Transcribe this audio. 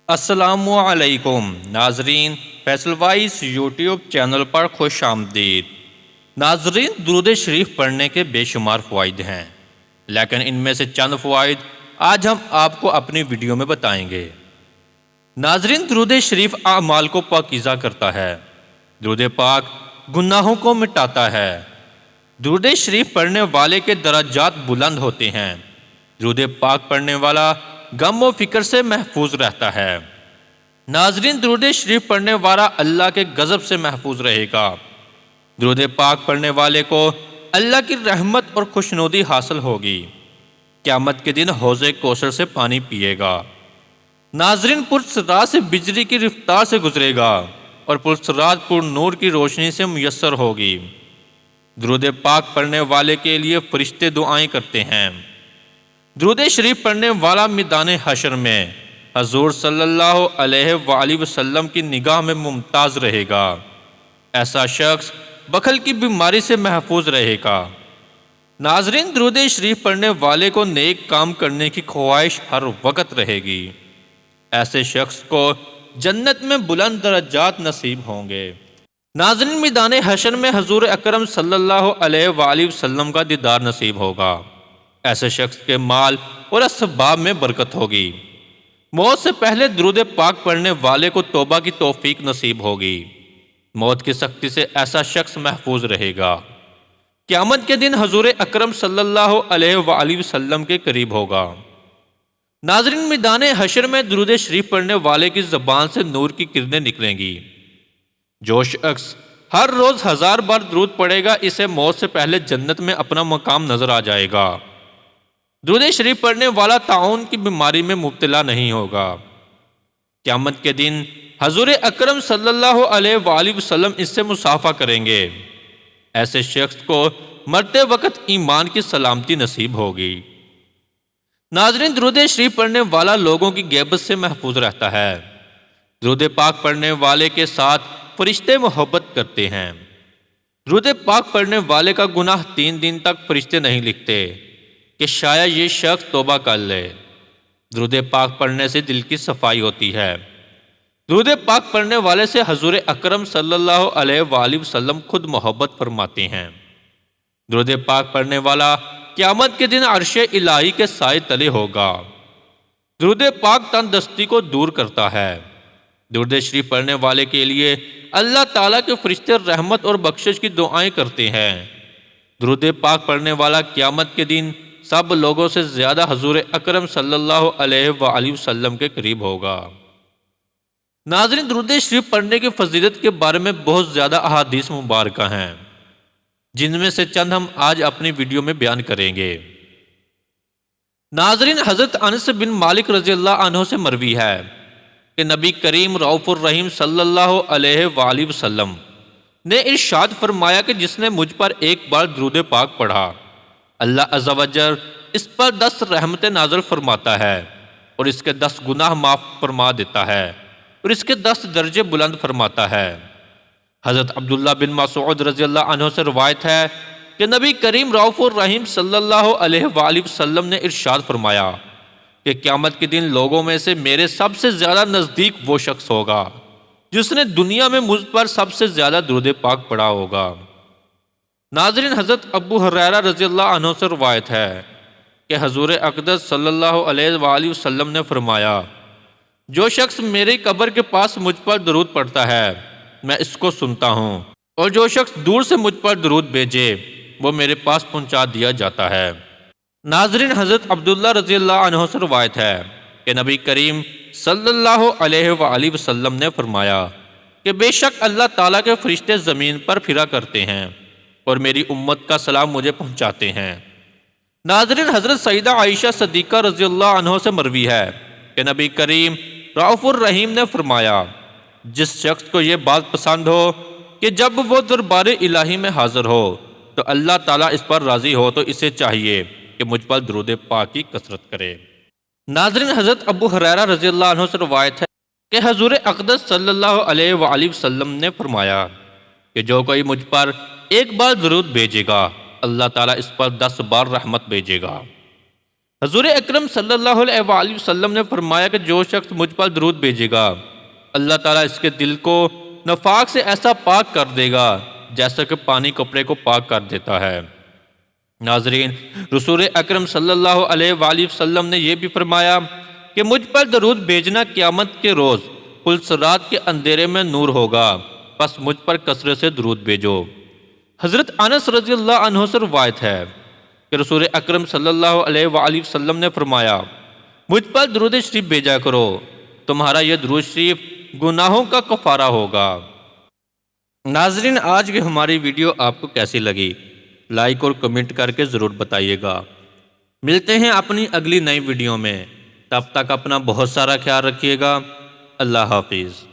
السلام علیکم ناظرین، فیصل وائس یوٹیوب چینل پر خوش آمدید۔ ناظرین، درود شریف پڑھنے کے بے شمار فوائد ہیں، لیکن ان میں سے چند فوائد آج ہم آپ کو اپنی ویڈیو میں بتائیں گے۔ ناظرین، درود شریف اعمال کو پاکیزہ کرتا ہے۔ درود پاک گناہوں کو مٹاتا ہے۔ درود شریف پڑھنے والے کے درجات بلند ہوتے ہیں۔ درود پاک پڑھنے والا غم و فکر سے محفوظ رہتا ہے۔ ناظرین، درود شریف پڑھنے والا اللہ کے غضب سے محفوظ رہے گا۔ درود پاک پڑھنے والے کو اللہ کی رحمت اور خوشنودی حاصل ہوگی۔ قیامت کے دن حوض کوثر سے پانی پیے گا۔ ناظرین، پرسرات سے بجلی کی رفتار سے گزرے گا اور پرسرات پر نور کی روشنی سے میسر ہوگی۔ درود پاک پڑھنے والے کے لیے فرشتے دعائیں کرتے ہیں۔ درود شریف پڑھنے والا میدان حشر میں حضور صلی اللہ علیہ وآلہ وسلم کی نگاہ میں ممتاز رہے گا۔ ایسا شخص بخل کی بیماری سے محفوظ رہے گا۔ ناظرین، درود شریف پڑھنے والے کو نیک کام کرنے کی خواہش ہر وقت رہے گی۔ ایسے شخص کو جنت میں بلند درجات نصیب ہوں گے۔ ناظرین، میدان حشر میں حضور اکرم صلی اللہ علیہ وآلہ وسلم کا دیدار نصیب ہوگا۔ ایسے شخص کے مال اور اسباب میں برکت ہوگی۔ موت سے پہلے درود پاک پڑھنے والے کو توبہ کی توفیق نصیب ہوگی۔ موت کی سختی سے ایسا شخص محفوظ رہے گا۔ قیامت کے دن حضور اکرم صلی اللہ علیہ وآلہ وسلم کے قریب ہوگا۔ ناظرین، میدان حشر میں درود شریف پڑھنے والے کی زبان سے نور کی کرنیں نکلیں گی۔ جو شخص ہر روز 1000 بار درود پڑھے گا، اسے موت سے پہلے جنت میں اپنا مقام نظر آ جائے گا۔ درود شریف پڑھنے والا طاعون کی بیماری میں مبتلا نہیں ہوگا۔ قیامت کے دن حضور اکرم صلی اللہ علیہ وآلہ وسلم اس سے مصافحہ کریں گے۔ ایسے شخص کو مرتے وقت ایمان کی سلامتی نصیب ہوگی۔ ناظرین، درود شریف پڑھنے والا لوگوں کی غیبت سے محفوظ رہتا ہے۔ درود پاک پڑھنے والے کے ساتھ فرشتے محبت کرتے ہیں۔ درود پاک پڑھنے والے کا گناہ 3 دن تک فرشتے نہیں لکھتے کہ شاید یہ شخص توبہ کر لے۔ درود پاک پڑھنے سے دل کی صفائی ہوتی ہے۔ درود پاک پڑھنے والے سے حضور اکرم صلی اللہ علیہ وآلہ وسلم خود محبت فرماتے ہیں۔ درود پاک پڑھنے والا قیامت کے دن عرش الہی کے سائے تلے ہوگا۔ درود پاک تندرستی کو دور کرتا ہے۔ درود شریف پڑھنے والے کے لیے اللہ تعالیٰ کے فرشتے رحمت اور بخشش کی دعائیں کرتے ہیں۔ درود پاک پڑھنے والا قیامت کے دن سب لوگوں سے زیادہ حضور اکرم صلی اللہ علیہ وآلہ وسلم کے قریب ہوگا۔ ناظرین، درود شریف پڑھنے کی فضیلت کے بارے میں بہت زیادہ احادیث مبارکہ ہیں، جن میں سے چند ہم آج اپنی ویڈیو میں بیان کریں گے۔ ناظرین، حضرت انس بن مالک رضی اللہ عنہ سے مروی ہے کہ نبی کریم رؤوف الرحیم صلی اللہ علیہ وآلہ وسلم نے ارشاد فرمایا کہ جس نے مجھ پر ایک بار درود پاک پڑھا، اللہ عز و جل اس پر 10 رحمتیں نازل فرماتا ہے اور اس کے 10 گناہ معاف فرما دیتا ہے اور اس کے 10 درجے بلند فرماتا ہے۔ حضرت عبداللہ بن مسعود رضی اللہ عنہ سے روایت ہے کہ نبی کریم رؤوف الرحیم صلی اللہ علیہ وآلہ وسلم نے ارشاد فرمایا کہ قیامت کے دن لوگوں میں سے میرے سب سے زیادہ نزدیک وہ شخص ہوگا جس نے دنیا میں مجھ پر سب سے زیادہ درود پاک پڑھا ہوگا۔ ناظرین، حضرت ابو ہریرہ رضی اللہ عنہ سے روایت ہے کہ حضور اقدس صلی اللہ علیہ وآلہ وسلم نے فرمایا، جو شخص میری قبر کے پاس مجھ پر درود پڑھتا ہے میں اس کو سنتا ہوں، اور جو شخص دور سے مجھ پر درود بھیجے وہ میرے پاس پہنچا دیا جاتا ہے۔ ناظرین، حضرت عبداللہ رضی اللہ عنہ سے روایت ہے کہ نبی کریم صلی اللہ علیہ وآلہ وسلم نے فرمایا کہ بے شک اللہ تعالیٰ کے فرشتے زمین پر پھرا کرتے ہیں اور میری امت کا سلام مجھے پہنچاتے ہیں۔ ناظرین، حضرت سیدہ عائشہ صدیقہ رضی اللہ عنہ سے مروی ہے کہ نبی کریم رؤوف الرحیم نے فرمایا، جس شخص کو یہ بات پسند ہو کہ جب وہ دربار الہی میں حاضر ہو تو اللہ تعالیٰ اس پر راضی ہو تو اسے چاہیے کہ مجھ پر درود پاک کی کثرت کرے۔ ناظرین، حضرت ابو ہریرہ رضی اللہ عنہ سے روایت ہے کہ حضور اقدس صلی اللہ علیہ وآلہ وسلم نے فرمایا کہ جو کوئی مجھ پر ایک بار درود بھیجے گا اللہ تعالیٰ اس پر 10 بار رحمت بھیجے گا۔ حضور اکرم صلی اللہ علیہ وآلہ وسلم نے فرمایا کہ جو شخص مجھ پر درود بھیجے گا اللہ تعالیٰ اس کے دل کو نفاق سے ایسا پاک کر دے گا جیسا کہ پانی کپڑے کو پاک کر دیتا ہے۔ ناظرین، رسول اکرم صلی اللہ علیہ وآلہ وسلم نے یہ بھی فرمایا کہ مجھ پر درود بھیجنا قیامت کے روز پلسرات کے اندھیرے میں نور ہوگا، پس مجھ پر کثرت سے درود بھیجو۔ حضرت انس رضی اللہ عنہ سے روایت ہے کہ رسول اکرم صلی اللہ علیہ وآلہ وسلم نے فرمایا مجھ پر درود شریف بھیجا کرو، تمہارا یہ درود شریف گناہوں کا کفارہ ہوگا۔ ناظرین، آج کی ہماری ویڈیو آپ کو کیسی لگی؟ لائک اور کمنٹ کر کے ضرور بتائیے گا۔ ملتے ہیں اپنی اگلی نئی ویڈیو میں، تب تک اپنا بہت سارا خیال رکھیے گا۔ اللہ حافظ۔